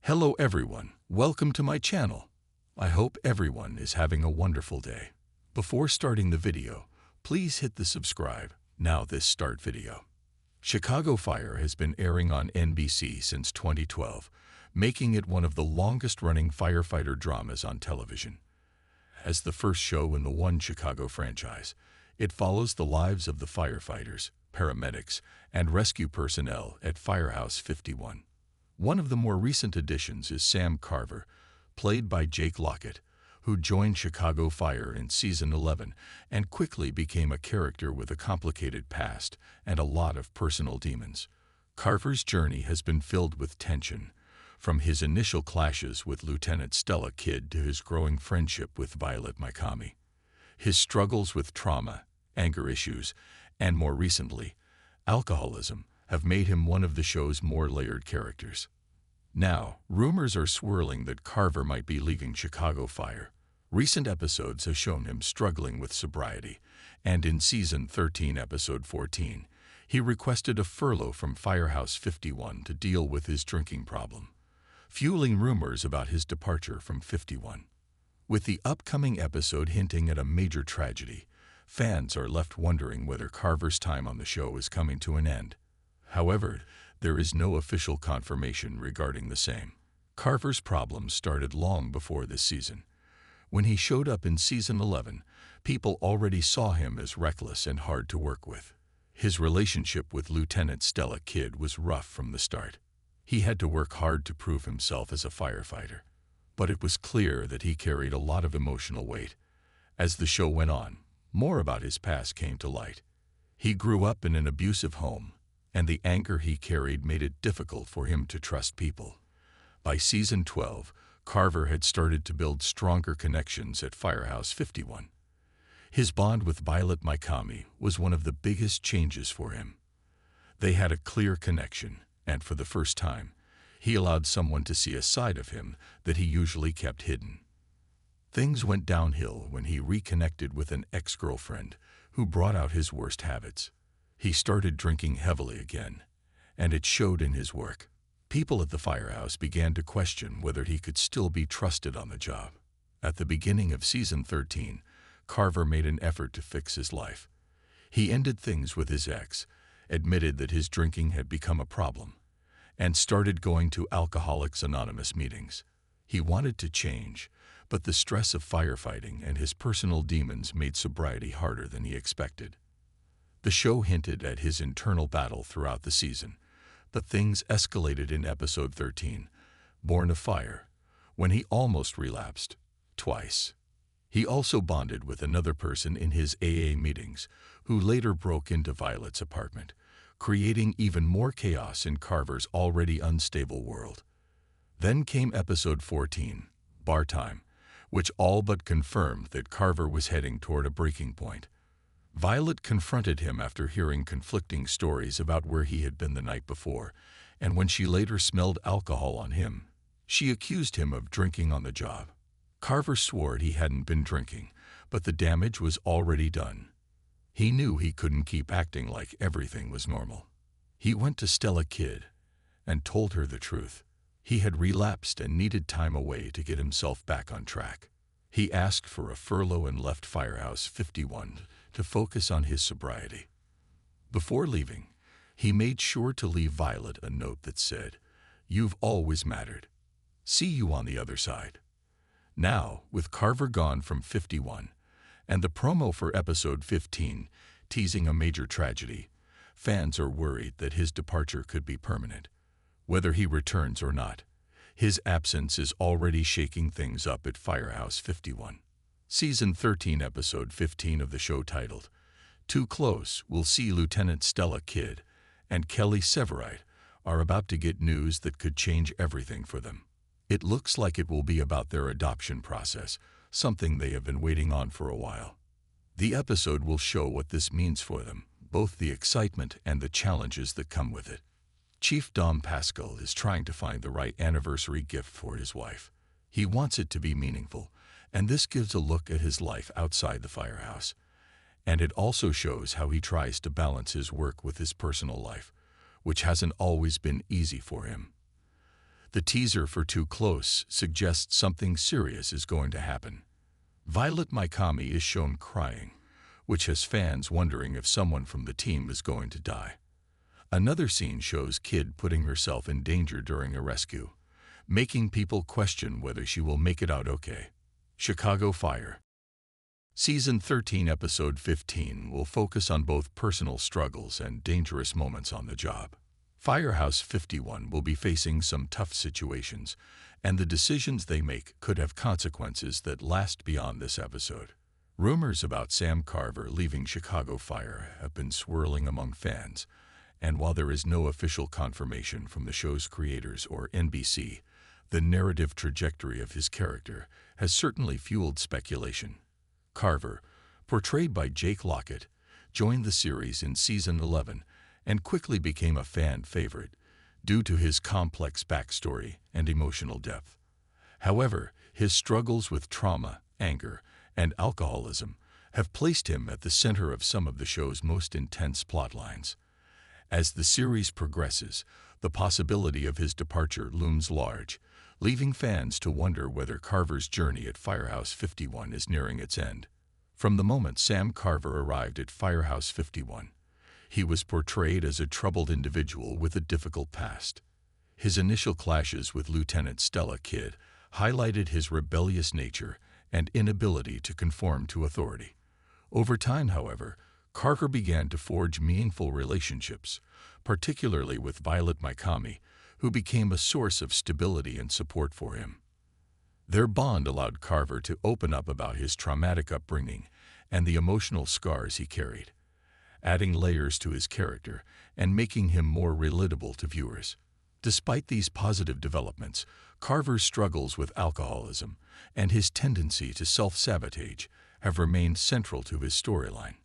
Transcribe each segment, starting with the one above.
Hello everyone, welcome to my channel. I hope everyone is having a wonderful day. Before starting the video, please hit the subscribe. Now this start video. Chicago Fire has been airing on NBC since 2012, making it one of the longest-running firefighter dramas on television. As the first show in the One Chicago franchise, it follows the lives of the firefighters, paramedics, and rescue personnel at Firehouse 51. One of the more recent additions is Sam Carver, played by Jake Lockett, who joined Chicago Fire in Season 11 and quickly became a character with a complicated past and a lot of personal demons. Carver's journey has been filled with tension, from his initial clashes with Lieutenant Stella Kidd to his growing friendship with Violet Mikami. His struggles with trauma, anger issues, and more recently, alcoholism, have made him one of the show's more layered characters. Now, rumors are swirling that Carver might be leaving Chicago Fire. Recent episodes have shown him struggling with sobriety, and in Season 13, Episode 14, he requested a furlough from Firehouse 51 to deal with his drinking problem, fueling rumors about his departure from 51. With the upcoming episode hinting at a major tragedy, fans are left wondering whether Carver's time on the show is coming to an end. However, there is no official confirmation regarding the same. Carver's problems started long before this season. When he showed up in Season 11, people already saw him as reckless and hard to work with. His relationship with Lieutenant Stella Kidd was rough from the start. He had to work hard to prove himself as a firefighter, but it was clear that he carried a lot of emotional weight. As the show went on, more about his past came to light. He grew up in an abusive home, and the anger he carried made it difficult for him to trust people. By Season 12, Carver had started to build stronger connections at Firehouse 51. His bond with Violet Mikami was one of the biggest changes for him. They had a clear connection, and for the first time, he allowed someone to see a side of him that he usually kept hidden. Things went downhill when he reconnected with an ex-girlfriend who brought out his worst habits. He started drinking heavily again, and it showed in his work. People at the firehouse began to question whether he could still be trusted on the job. At the beginning of Season 13, Carver made an effort to fix his life. He ended things with his ex, admitted that his drinking had become a problem, and started going to Alcoholics Anonymous meetings. He wanted to change, but the stress of firefighting and his personal demons made sobriety harder than he expected. The show hinted at his internal battle throughout the season, but things escalated in Episode 13, Born of Fire, when he almost relapsed, twice. He also bonded with another person in his AA meetings, who later broke into Violet's apartment, creating even more chaos in Carver's already unstable world. Then came Episode 14, Bar Time, which all but confirmed that Carver was heading toward a breaking point. Violet confronted him after hearing conflicting stories about where he had been the night before, and when she later smelled alcohol on him, she accused him of drinking on the job. Carver swore he hadn't been drinking, but the damage was already done. He knew he couldn't keep acting like everything was normal. He went to Stella Kidd and told her the truth. He had relapsed and needed time away to get himself back on track. He asked for a furlough and left Firehouse 51 to focus on his sobriety. Before leaving, he made sure to leave Violet a note that said, "You've always mattered. See you on the other side." Now, with Carver gone from 51, and the promo for Episode 15 teasing a major tragedy, fans are worried that his departure could be permanent. Whether he returns or not, his absence is already shaking things up at Firehouse 51. Season 13, Episode 15 of the show titled, Too Close, will see Lieutenant Stella Kidd and Kelly Severide are about to get news that could change everything for them. It looks like it will be about their adoption process, something they have been waiting on for a while. The episode will show what this means for them, both the excitement and the challenges that come with it. Chief Dom Pascal is trying to find the right anniversary gift for his wife. He wants it to be meaningful, and this gives a look at his life outside the firehouse. And it also shows how he tries to balance his work with his personal life, which hasn't always been easy for him. The teaser for Too Close suggests something serious is going to happen. Violet Mikami is shown crying, which has fans wondering if someone from the team is going to die. Another scene shows Kid putting herself in danger during a rescue, making people question whether she will make it out okay. Chicago Fire. Season 13, Episode 15 will focus on both personal struggles and dangerous moments on the job. Firehouse 51 will be facing some tough situations, and the decisions they make could have consequences that last beyond this episode. Rumors about Sam Carver leaving Chicago Fire have been swirling among fans, and while there is no official confirmation from the show's creators or NBC, the narrative trajectory of his character has certainly fueled speculation. Carver, portrayed by Jake Lockett, joined the series in Season 11 and quickly became a fan favorite due to his complex backstory and emotional depth. However, his struggles with trauma, anger, and alcoholism have placed him at the center of some of the show's most intense plotlines. As the series progresses, the possibility of his departure looms large, leaving fans to wonder whether Carver's journey at Firehouse 51 is nearing its end. From the moment Sam Carver arrived at Firehouse 51, he was portrayed as a troubled individual with a difficult past. His initial clashes with Lieutenant Stella Kidd highlighted his rebellious nature and inability to conform to authority. Over time, however, Carver began to forge meaningful relationships, particularly with Violet Mikami, who became a source of stability and support for him. Their bond allowed Carver to open up about his traumatic upbringing and the emotional scars he carried, adding layers to his character and making him more relatable to viewers. Despite these positive developments, Carver's struggles with alcoholism and his tendency to self-sabotage have remained central to his storyline.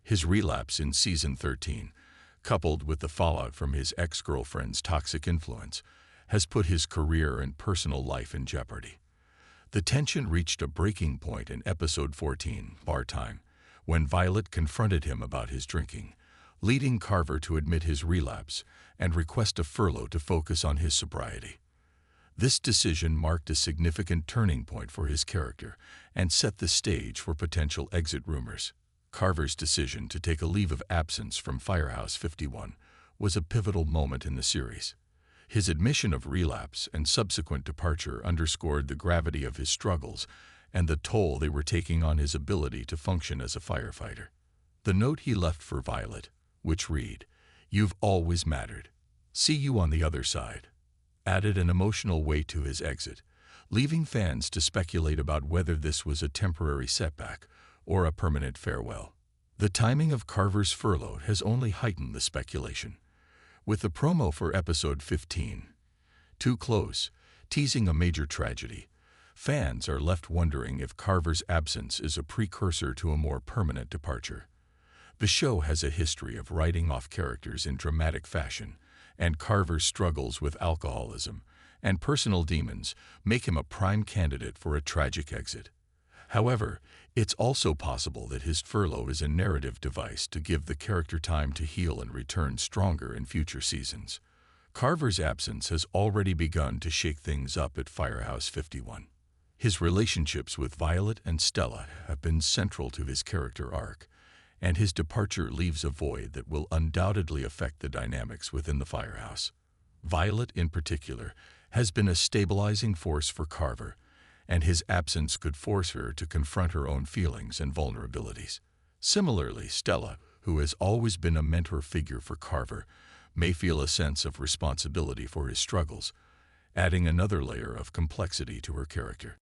His relapse in Season 13, coupled with the fallout from his ex-girlfriend's toxic influence, has put his career and personal life in jeopardy. The tension reached a breaking point in Episode 14, Bar Time, when Violet confronted him about his drinking, leading Carver to admit his relapse and request a furlough to focus on his sobriety. This decision marked a significant turning point for his character and set the stage for potential exit rumors. Carver's decision to take a leave of absence from Firehouse 51 was a pivotal moment in the series. His admission of relapse and subsequent departure underscored the gravity of his struggles and the toll they were taking on his ability to function as a firefighter. The note he left for Violet, which read, "You've always mattered. See you on the other side," added an emotional weight to his exit, leaving fans to speculate about whether this was a temporary setback or a permanent farewell. The timing of Carver's furlough has only heightened the speculation. With the promo for Episode 15, Too Close, teasing a major tragedy, fans are left wondering if Carver's absence is a precursor to a more permanent departure. The show has a history of writing off characters in dramatic fashion, and Carver's struggles with alcoholism and personal demons make him a prime candidate for a tragic exit. However, it's also possible that his furlough is a narrative device to give the character time to heal and return stronger in future seasons. Carver's absence has already begun to shake things up at Firehouse 51. His relationships with Violet and Stella have been central to his character arc, and his departure leaves a void that will undoubtedly affect the dynamics within the Firehouse. Violet, in particular, has been a stabilizing force for Carver, and his absence could force her to confront her own feelings and vulnerabilities. Similarly, Stella, who has always been a mentor figure for Carver, may feel a sense of responsibility for his struggles, adding another layer of complexity to her character.